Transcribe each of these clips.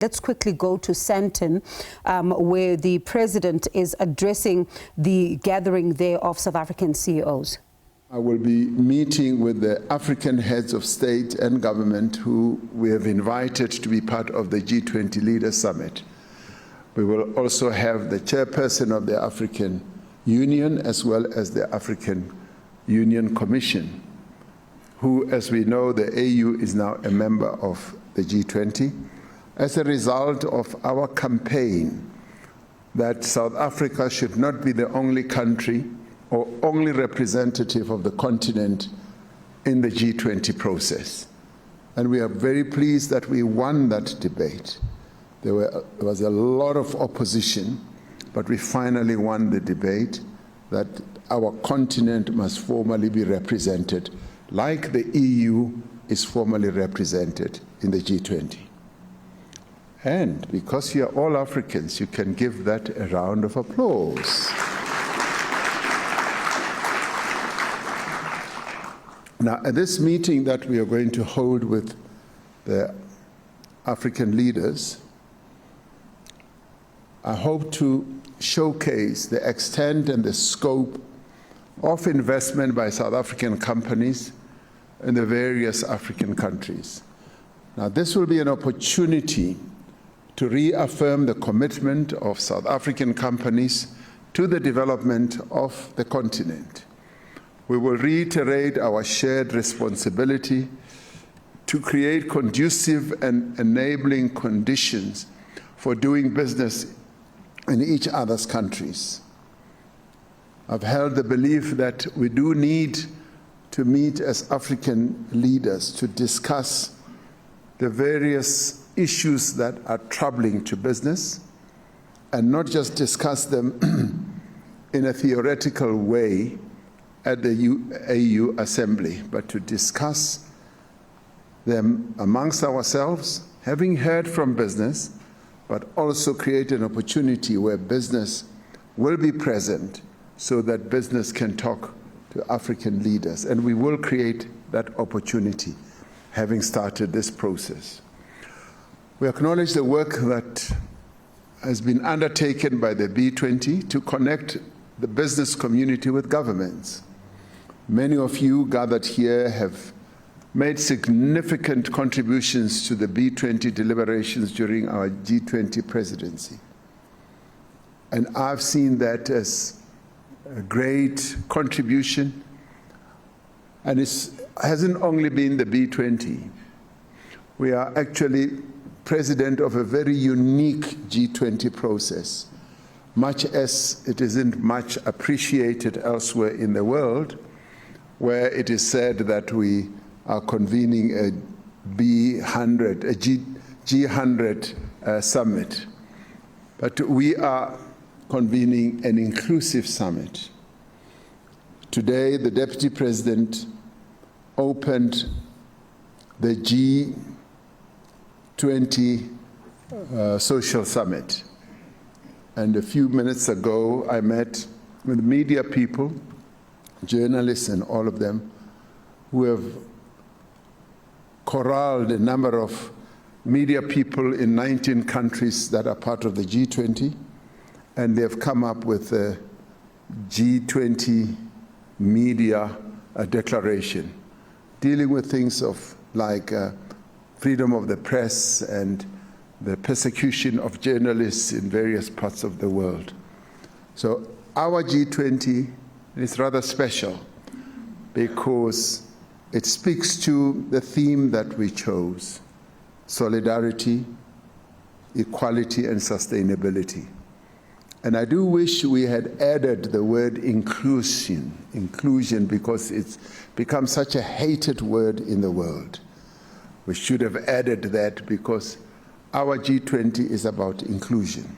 let's quickly go to Sandton, where the president is addressing the gathering there of South African CEOs. I will be meeting with the African heads of state and government who we have invited to be part of the G20 Leaders Summit. We will also have the chairperson of the African Union as well as the African Union Commission, who, as we know, the AU is now a member of the G20, as a result of our campaign that South Africa should not be the only country or only representative of the continent in the G20 process. And we are very pleased that we won that debate. There was a lot of opposition, but we finally won the debate that our continent must formally be represented, like the EU is formally represented in the G20. And because you are all Africans, you can give that a round of applause. Now, at this meeting that we are going to hold with the African leaders, I hope to showcase the extent and the scope of investment by South African companies in the various African countries. Now, this will be an opportunity to reaffirm the commitment of South African companies to the development of the continent. We will reiterate our shared responsibility to create conducive and enabling conditions for doing business in each other's countries. I've held the belief that we do need to meet as African leaders to discuss the various issues that are troubling to business, and not just discuss them in a theoretical way at the AU Assembly, but to discuss them amongst ourselves, having heard from business, but also create an opportunity where business will be present so that business can talk to African leaders. And we will create that opportunity, having started this process. We acknowledge the work that has been undertaken by the B20 to connect the business community with governments. Many of you gathered here have made significant contributions to the B20 deliberations during our G20 presidency. And I've seen that as a great contribution. And it hasn't only been the B20. We are actually president of a very unique G20 process, much as it isn't much appreciated elsewhere in the world, where it is said that we are convening a G100 summit. But we are convening an inclusive summit. Today, the Deputy President opened the G20 Social Summit. And a few minutes ago, I met with media people, journalists and all of them, who have corralled a number of media people in 19 countries that are part of the G20, and they've come up with a G20 media declaration dealing with things of like freedom of the press and the persecution of journalists in various parts of the world. So our G20 is rather special because it speaks to the theme that we chose: solidarity, equality, and sustainability. And I do wish we had added the word inclusion, because it's become such a hated word in the world. We should have added that because our G20 is about inclusion.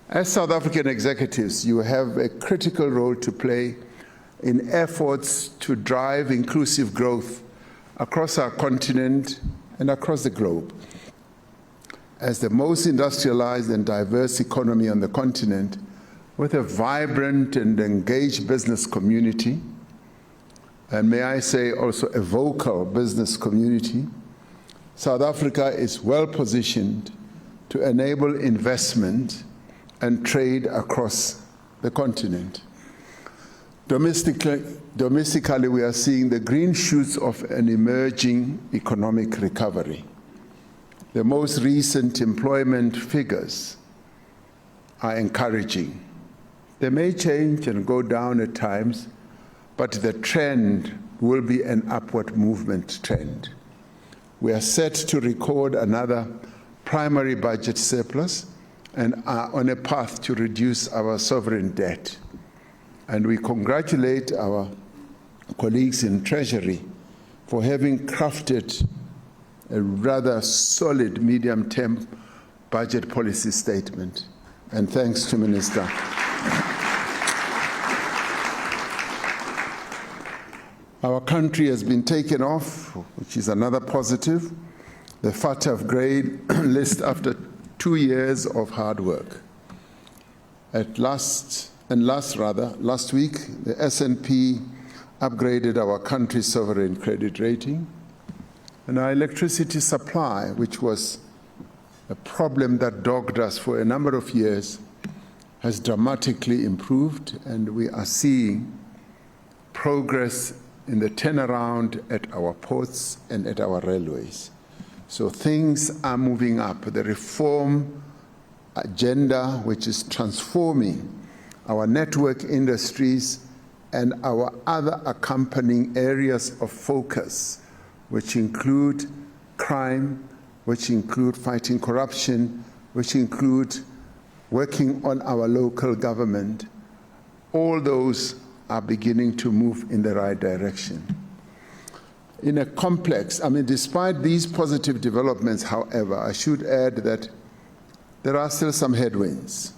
As South African executives, you have a critical role to play in efforts to drive inclusive growth across our continent and across the globe. As the most industrialized and diverse economy on the continent, with a vibrant and engaged business community, and may I say also a vocal business community, South Africa is well positioned to enable investment and trade across the continent. Domestically, we are seeing the green shoots of an emerging economic recovery. The most recent employment figures are encouraging. They may change and go down at times, but the trend will be an upward movement trend. We are set to record another primary budget surplus and are on a path to reduce our sovereign debt. And we congratulate our colleagues in Treasury for having crafted a rather solid medium-term budget policy statement. And thanks to Minister. Our country has been taken off, which is another positive, the FATF grade list after 2 years of hard work. Last week, the S&P upgraded our country's sovereign credit rating, and our electricity supply, which was a problem that dogged us for a number of years, has dramatically improved, and we are seeing progress in the turnaround at our ports and at our railways. So things are moving up. The reform agenda, which is transforming our network industries and our other accompanying areas of focus, which include crime, which include fighting corruption, which include working on our local government, all those are beginning to move in the right direction. In a complex, despite these positive developments, however, I should add that there are still some headwinds.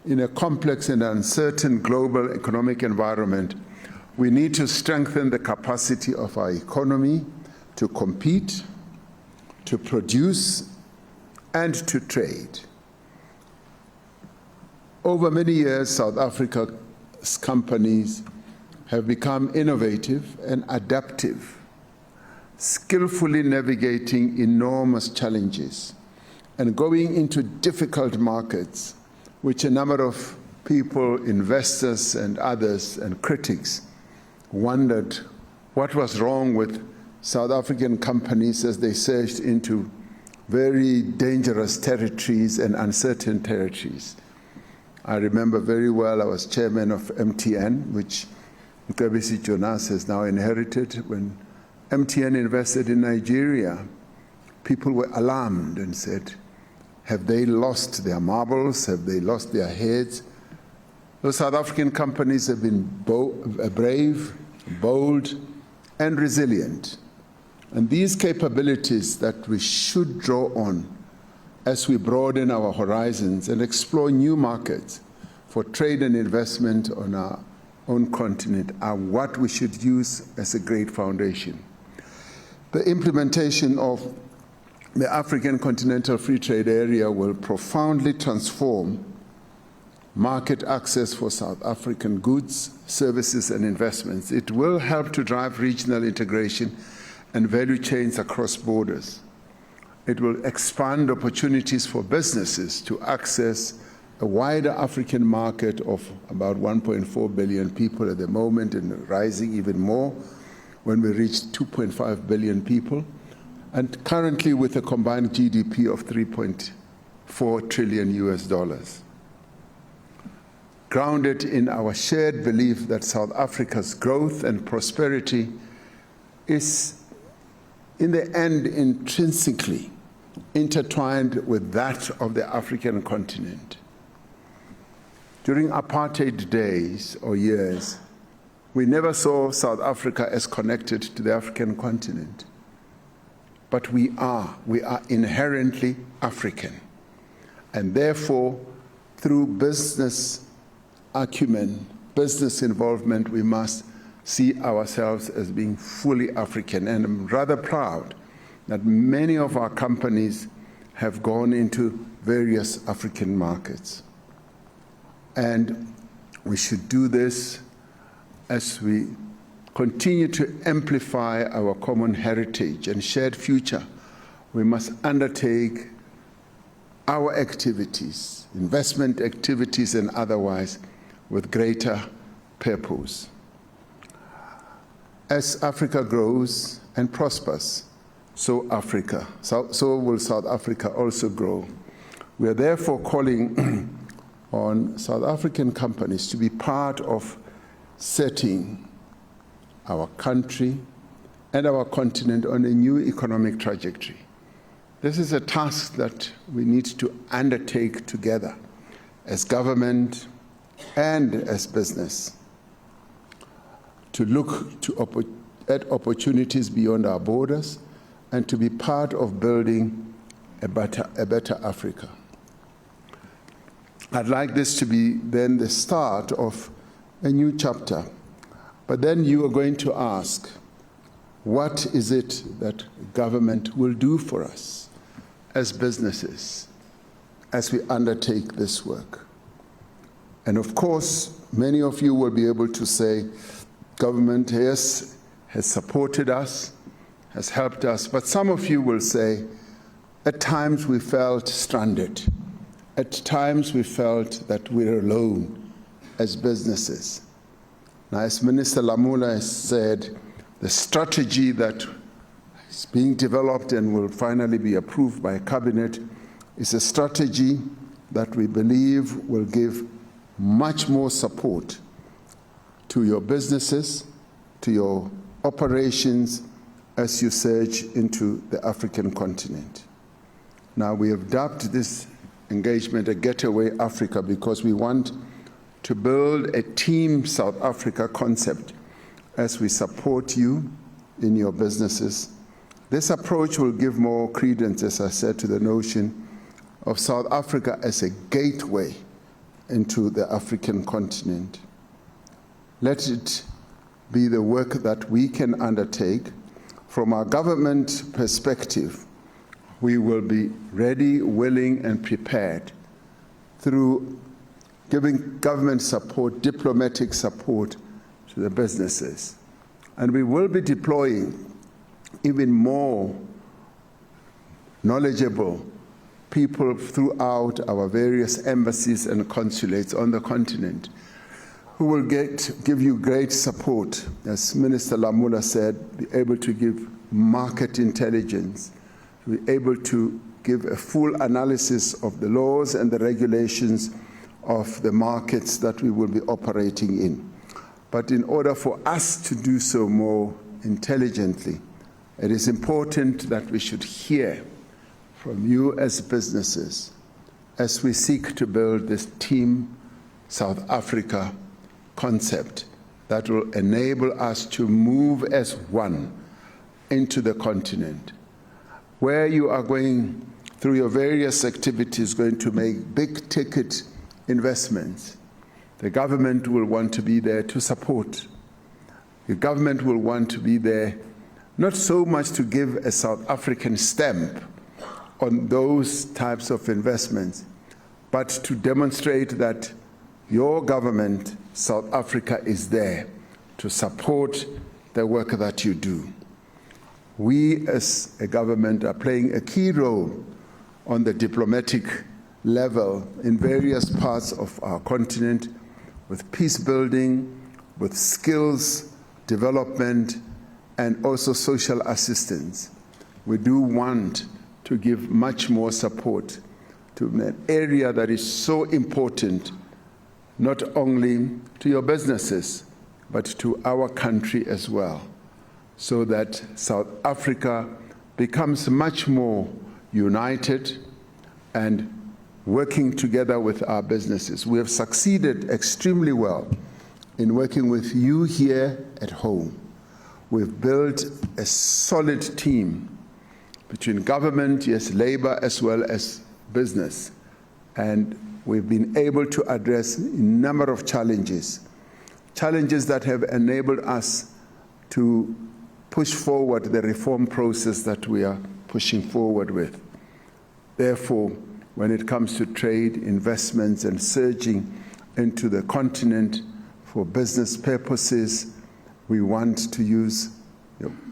In a complex and uncertain global economic environment, we need to strengthen the capacity of our economy to compete, to produce, and to trade. Over many years, South Africa's companies have become innovative and adaptive, skillfully navigating enormous challenges and going into difficult markets, which a number of people, investors and others and critics wondered what was wrong with South African companies as they surged into very dangerous territories and uncertain territories. I remember very well I was chairman of MTN, which SABC Jonas has now inherited. When MTN invested in Nigeria, people were alarmed and said, have they lost their marbles? Have they lost their heads? Those South African companies have been brave, bold, and resilient. And these capabilities that we should draw on as we broaden our horizons and explore new markets for trade and investment on our own continent are what we should use as a great foundation. The implementation of the African Continental Free Trade Area will profoundly transform market access for South African goods, services, and investments. It will help to drive regional integration and value chains across borders. It will expand opportunities for businesses to access a wider African market of about 1.4 billion people at the moment and rising even more when we reach 2.5 billion people, and currently with a combined GDP of $3.4 trillion. Grounded in our shared belief that South Africa's growth and prosperity is in the end intrinsically intertwined with that of the African continent. During apartheid days or years, we never saw South Africa as connected to the African continent. But we are inherently African. And therefore, through business acumen, business involvement, we must see ourselves as being fully African. And I'm rather proud that many of our companies have gone into various African markets. And we should do this as we continue to amplify our common heritage and shared future. We must undertake our activities, investment activities and otherwise, with greater purpose. As Africa grows and prospers, so will South Africa also grow. We are therefore calling on South African companies to be part of setting our country and our continent on a new economic trajectory. This is a task that we need to undertake together as government and as business, to look at opportunities beyond our borders and to be part of building a better Africa. I'd like this to be then the start of a new chapter. But then you are going to ask, what is it that government will do for us as businesses as we undertake this work? And of course, many of you will be able to say, government, yes, has supported us, has helped us, but some of you will say, at times we felt stranded. At times we felt that we're alone as businesses. Now, as Minister Lamula has said, the strategy that is being developed and will finally be approved by Cabinet is a strategy that we believe will give much more support to your businesses, to your operations as you surge into the African continent. Now, we have dubbed this engagement a Getaway Africa because we want to build a Team South Africa concept as we support you in your businesses. This approach will give more credence, as I said, to the notion of South Africa as a gateway into the African continent. Let it be the work that we can undertake. From our government perspective, we will be ready, willing, and prepared through giving government support, diplomatic support to the businesses. And we will be deploying even more knowledgeable people throughout our various embassies and consulates on the continent who will give you great support, as Minister Lamula said, be able to give market intelligence, be able to give a full analysis of the laws and the regulations of the markets that we will be operating in. But in order for us to do so more intelligently, it is important that we should hear from you as businesses as we seek to build this Team South Africa concept that will enable us to move as one into the continent, where you are going through your various activities, going to make big ticket investments. The government will want to be there to support. The government will want to be there not so much to give a South African stamp on those types of investments, but to demonstrate that your government, South Africa, is there to support the work that you do. We as a government are playing a key role on the diplomatic level in various parts of our continent with peace building, with skills development, and also social assistance. We do want to give much more support to an area that is so important, not only to your businesses, but to our country as well, so that South Africa becomes much more united and working together with our businesses. We have succeeded extremely well in working with you here at home. We've built a solid team between government, yes, labor, as well as business. And we've been able to address a number of challenges that have enabled us to push forward the reform process that we are pushing forward with. Therefore, when it comes to trade, investments, and surging into the continent for business purposes, we want to use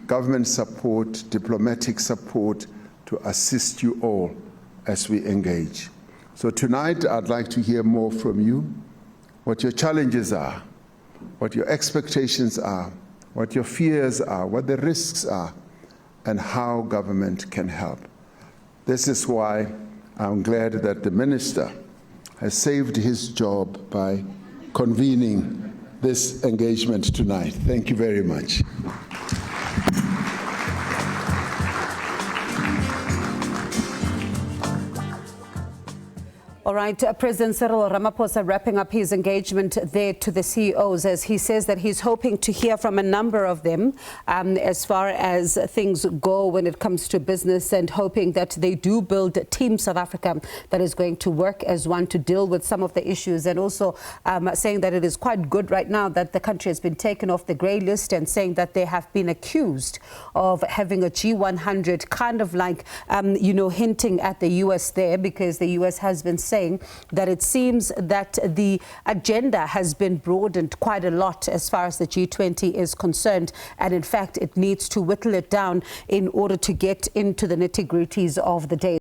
government support, diplomatic support to assist you all as we engage. So tonight, I'd like to hear more from you, what your challenges are, what your expectations are, what your fears are, what the risks are, and how government can help. This is why I'm glad that the minister has saved his job by convening this engagement tonight. Thank you very much. All right, President Cyril Ramaphosa wrapping up his engagement there to the CEOs as he says that he's hoping to hear from a number of them as far as things go when it comes to business, and hoping that they do build Team South Africa that is going to work as one to deal with some of the issues, and also saying that it is quite good right now that the country has been taken off the grey list, and saying that they have been accused of having a G100 kind of like, hinting at the US there, because the US has been saying that it seems that the agenda has been broadened quite a lot as far as the G20 is concerned, and in fact it needs to whittle it down in order to get into the nitty-gritties of the day.